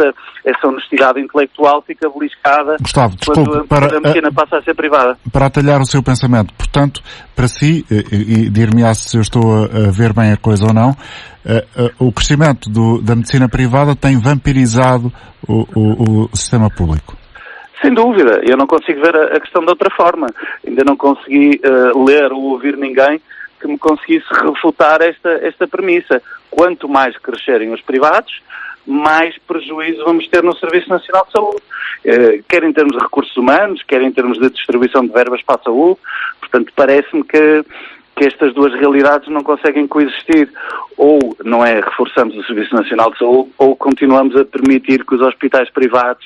essa honestidade intelectual fica beliscada Gustavo, quando desculpe, a medicina passa a ser privada. Para atalhar o seu pensamento, portanto, para si, e dir-me-á se eu estou a ver bem a coisa ou não, o crescimento da medicina privada tem vampirizado o sistema público. Sem dúvida, eu não consigo ver a questão de outra forma. Ainda não consegui ler ou ouvir ninguém que me conseguisse refutar esta premissa. Quanto mais crescerem os privados, mais prejuízo vamos ter no Serviço Nacional de Saúde. Quer em termos de recursos humanos, quer em termos de distribuição de verbas para a saúde. Portanto, parece-me que estas duas realidades não conseguem coexistir. Ou não é reforçamos o Serviço Nacional de Saúde, ou continuamos a permitir que os hospitais privados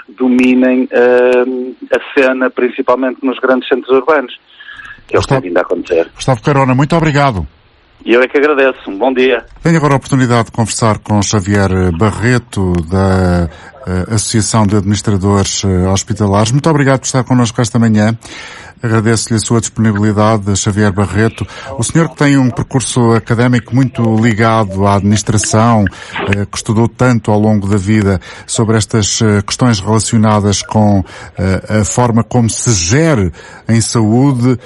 dominem a cena, principalmente nos grandes centros urbanos. Que é o que tem vindo a acontecer. Gustavo Carona, muito obrigado. E eu é que agradeço. Um bom dia. Tenho agora a oportunidade de conversar com Xavier Barreto, da Associação de Administradores Hospitalares. Muito obrigado por estar connosco esta manhã. Agradeço-lhe a sua disponibilidade, Xavier Barreto. O senhor que tem um percurso académico muito ligado à administração, que estudou tanto ao longo da vida sobre estas questões relacionadas com a forma como se gere em saúde,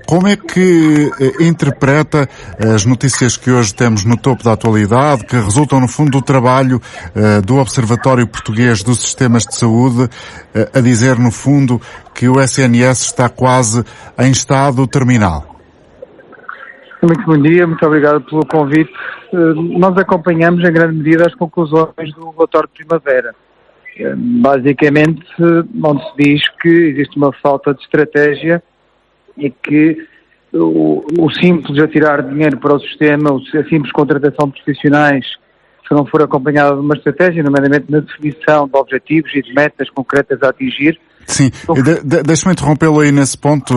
como é que interpreta as notícias que hoje temos no topo da atualidade, que resultam no fundo do trabalho do Observatório Português dos Sistemas de Saúde, a dizer no fundo que o SNS está quase em estado terminal? Muito bom dia, muito obrigado pelo convite. Nós acompanhamos em grande medida as conclusões do relatório de primavera. Basicamente, onde se diz que existe uma falta de estratégia e que o simples atirar dinheiro para o sistema, a simples contratação de profissionais, se não for acompanhada de uma estratégia, nomeadamente na definição de objetivos e de metas concretas a atingir. Sim, deixe-me interrompê-lo aí nesse ponto,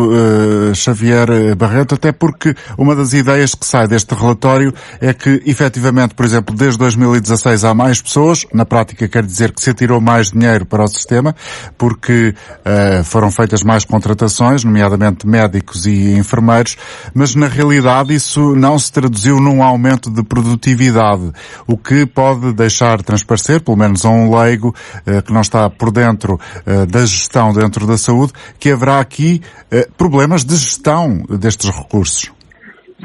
Xavier Barreto, até porque uma das ideias que sai deste relatório é que, efetivamente, por exemplo, desde 2016 há mais pessoas, na prática quer dizer que se atirou mais dinheiro para o sistema, porque foram feitas mais contratações, nomeadamente médicos e enfermeiros, mas na realidade isso não se traduziu num aumento de produtividade, o que pode deixar transparecer, pelo menos a um leigo que não está por dentro da gestão dentro da saúde, que haverá aqui problemas de gestão destes recursos.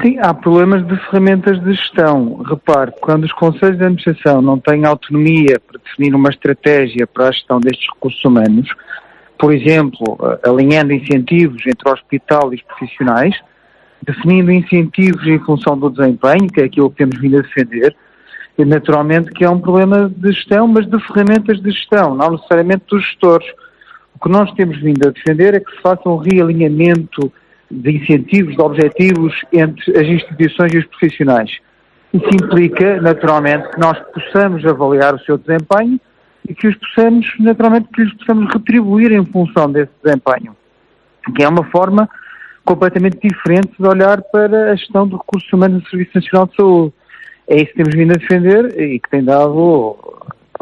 Sim, há problemas de ferramentas de gestão. Repare, quando os conselhos de administração não têm autonomia para definir uma estratégia para a gestão destes recursos humanos, por exemplo, alinhando incentivos entre o hospital e os profissionais, definindo incentivos em função do desempenho, que é aquilo que temos vindo a defender, e naturalmente que é um problema de gestão, mas de ferramentas de gestão, não necessariamente dos gestores. O que nós temos vindo a defender é que se faça um realinhamento de incentivos, de objetivos entre as instituições e os profissionais. Isso implica, naturalmente, que nós possamos avaliar o seu desempenho e que lhes possamos retribuir em função desse desempenho. Que é uma forma completamente diferente de olhar para a gestão de recursos humanos do Serviço Nacional de Saúde. É isso que temos vindo a defender e que tem dado...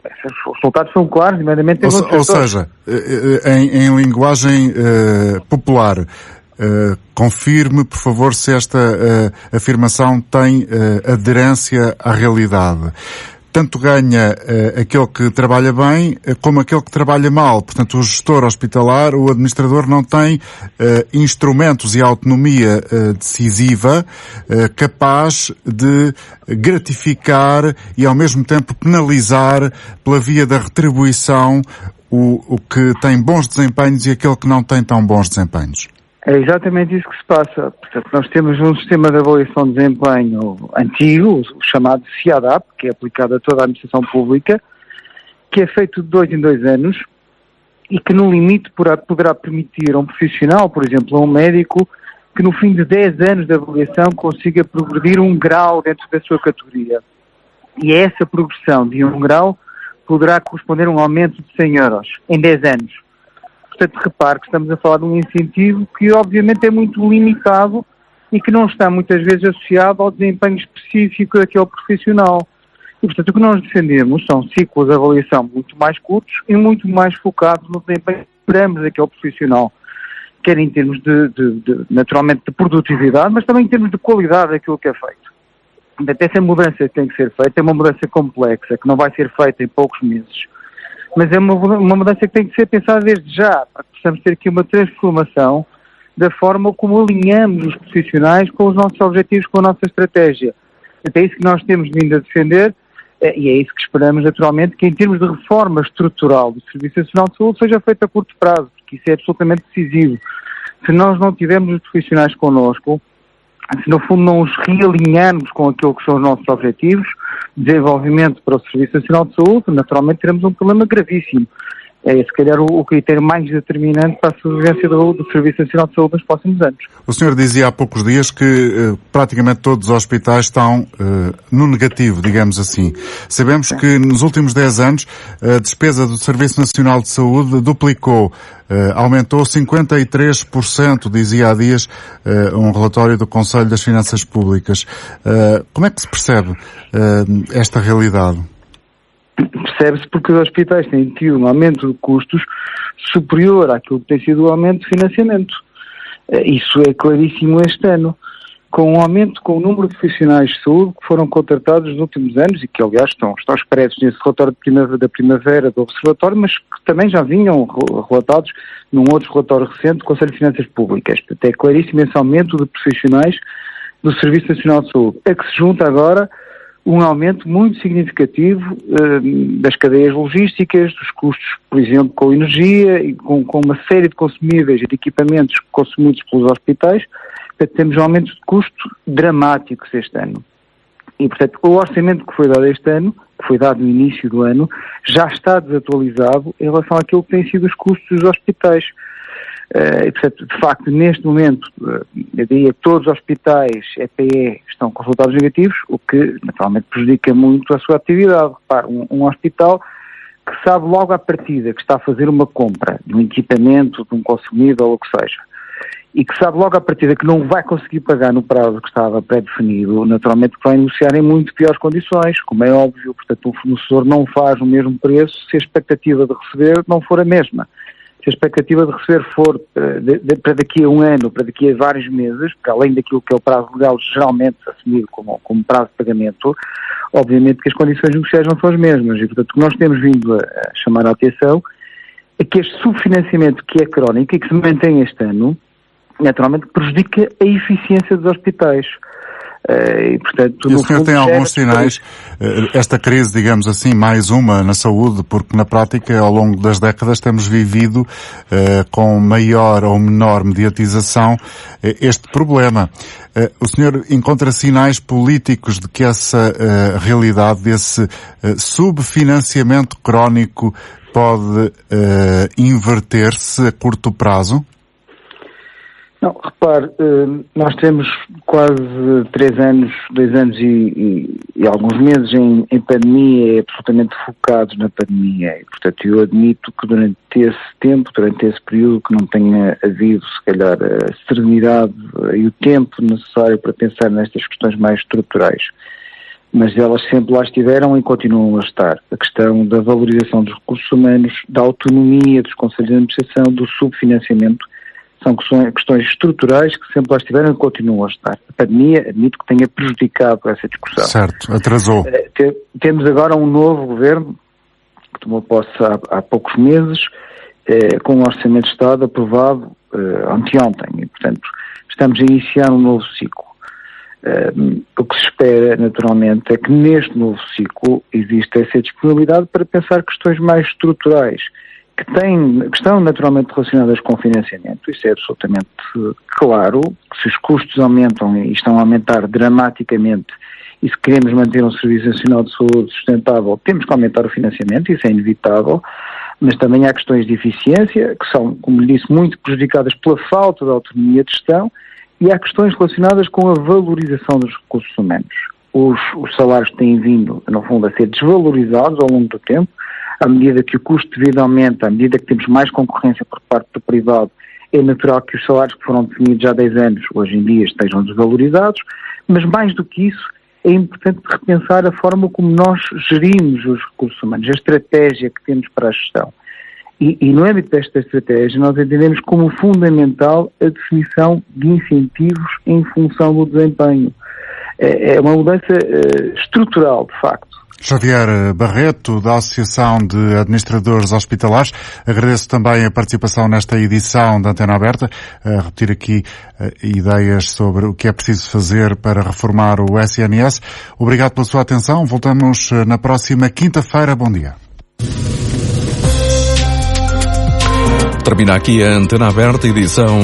Os resultados são claros, nomeadamente... Ou seja, em linguagem popular, confirme, por favor, se esta afirmação tem aderência à realidade. Tanto ganha aquele que trabalha bem como aquele que trabalha mal. Portanto, o gestor hospitalar, o administrador, não tem instrumentos e autonomia decisiva capaz de gratificar e, ao mesmo tempo, penalizar pela via da retribuição o que tem bons desempenhos e aquele que não tem tão bons desempenhos. É exatamente isso que se passa. Portanto, nós temos um sistema de avaliação de desempenho antigo, o chamado CIADAP, que é aplicado a toda a administração pública, que é feito de 2 em 2 anos e que, no limite, poderá permitir a um profissional, por exemplo, a um médico, que no fim de 10 anos de avaliação consiga progredir 1 grau dentro da sua categoria. E essa progressão de 1 grau poderá corresponder a um aumento de 100 euros em 10 anos. Portanto, repare que estamos a falar de um incentivo que obviamente é muito limitado e que não está muitas vezes associado ao desempenho específico daquele profissional. E, portanto, o que nós defendemos são ciclos de avaliação muito mais curtos e muito mais focados no desempenho que esperamos daquele profissional, quer em termos naturalmente, de produtividade, mas também em termos de qualidade daquilo que é feito. Portanto, essa mudança que tem que ser feita é uma mudança complexa, que não vai ser feita em poucos meses, mas é uma mudança que tem que ser pensada desde já, para que possamos ter aqui uma transformação da forma como alinhamos os profissionais com os nossos objetivos, com a nossa estratégia. É isso que nós temos vindo a defender e é isso que esperamos, naturalmente, que em termos de reforma estrutural do Serviço Nacional de Saúde seja feita a curto prazo, porque isso é absolutamente decisivo. Se nós não tivermos os profissionais connosco, se no fundo não os realinharmos com aquilo que são os nossos objetivos, desenvolvimento para o Serviço Nacional de Saúde, naturalmente teremos um problema gravíssimo. É, se calhar, o critério mais determinante para a sobrevivência do Serviço Nacional de Saúde nos próximos anos. O senhor dizia há poucos dias que praticamente todos os hospitais estão no negativo, digamos assim. Sabemos que nos últimos 10 anos a despesa do Serviço Nacional de Saúde duplicou, aumentou 53%, dizia há dias um relatório do Conselho das Finanças Públicas. Como é que se percebe esta realidade? Percebe-se porque os hospitais têm tido um aumento de custos superior àquilo que tem sido o aumento de financiamento. Isso é claríssimo este ano. Com o número de profissionais de saúde que foram contratados nos últimos anos e que, aliás, estão expressos nesse relatório da primavera do Observatório, mas que também já vinham relatados num outro relatório recente do Conselho de Finanças Públicas. Portanto, é claríssimo esse aumento de profissionais do Serviço Nacional de Saúde, a que se junta agora um aumento muito significativo das cadeias logísticas, dos custos, por exemplo, com energia e com uma série de consumíveis e de equipamentos consumidos pelos hospitais. Portanto, temos um aumento de custo dramáticos este ano. E, portanto, o orçamento que foi dado este ano, que foi dado no início do ano, já está desatualizado em relação àquilo que têm sido os custos dos hospitais. E, portanto, de facto, neste momento, eu diria que todos os hospitais EPE estão com resultados negativos, o que naturalmente prejudica muito a sua atividade. Repare, um hospital que sabe logo à partida que está a fazer uma compra de um equipamento, de um consumível ou o que seja, e que sabe logo à partida que não vai conseguir pagar no prazo que estava pré-definido, naturalmente que vai negociar em muito piores condições, como é óbvio. Portanto, o fornecedor não faz o mesmo preço se a expectativa de receber não for a mesma. Se a expectativa de receber for para daqui a um ano, para daqui a vários meses, porque além daquilo que é o prazo legal geralmente assumido como prazo de pagamento, obviamente que as condições negociais não são as mesmas. E, portanto, o que nós temos vindo a chamar a atenção é que este subfinanciamento que é crónico e que se mantém este ano, naturalmente prejudica a eficiência dos hospitais. E, portanto, e o senhor tem alguns sinais, esta crise, digamos assim, mais uma na saúde, porque na prática, ao longo das décadas, temos vivido com maior ou menor mediatização este problema. O senhor encontra sinais políticos de que essa realidade, desse subfinanciamento crónico, pode inverter-se a curto prazo? Não, repare, nós temos quase 2 anos e alguns meses em pandemia, absolutamente focados na pandemia. E, portanto, eu admito que durante esse tempo, durante esse período, que não tenha havido, se calhar, a serenidade e o tempo necessário para pensar nestas questões mais estruturais. Mas elas sempre lá estiveram e continuam a estar. A questão da valorização dos recursos humanos, da autonomia dos conselhos de administração, do subfinanciamento, são questões estruturais que sempre lá estiveram e continuam a estar. A pandemia, admito que tenha prejudicado essa discussão. Certo, atrasou. Temos agora um novo governo, que tomou posse há poucos meses, com um orçamento de Estado aprovado anteontem. E, portanto, estamos a iniciar um novo ciclo. O que se espera, naturalmente, é que neste novo ciclo exista essa disponibilidade para pensar questões mais estruturais, que estão naturalmente relacionadas com o financiamento. Isso é absolutamente claro, que se os custos aumentam e estão a aumentar dramaticamente, e se queremos manter um Serviço Nacional de Saúde sustentável, temos que aumentar o financiamento, isso é inevitável, mas também há questões de eficiência, que são, como lhe disse, muito prejudicadas pela falta de autonomia de gestão, e há questões relacionadas com a valorização dos recursos humanos. Os salários têm vindo, no fundo, a ser desvalorizados ao longo do tempo. À medida que o custo de vida aumenta, à medida que temos mais concorrência por parte do privado, é natural que os salários que foram definidos há 10 anos, hoje em dia, estejam desvalorizados, mas mais do que isso, é importante repensar a forma como nós gerimos os recursos humanos, a estratégia que temos para a gestão. E no âmbito desta estratégia, nós entendemos como fundamental a definição de incentivos em função do desempenho. É uma mudança estrutural, de facto. Xavier Barreto, da Associação de Administradores Hospitalares, agradeço também a participação nesta edição da Antena Aberta, a repetir aqui ideias sobre o que é preciso fazer para reformar o SNS. Obrigado pela sua atenção. Voltamos na próxima quinta-feira. Bom dia. Termina aqui a Antena Aberta, edição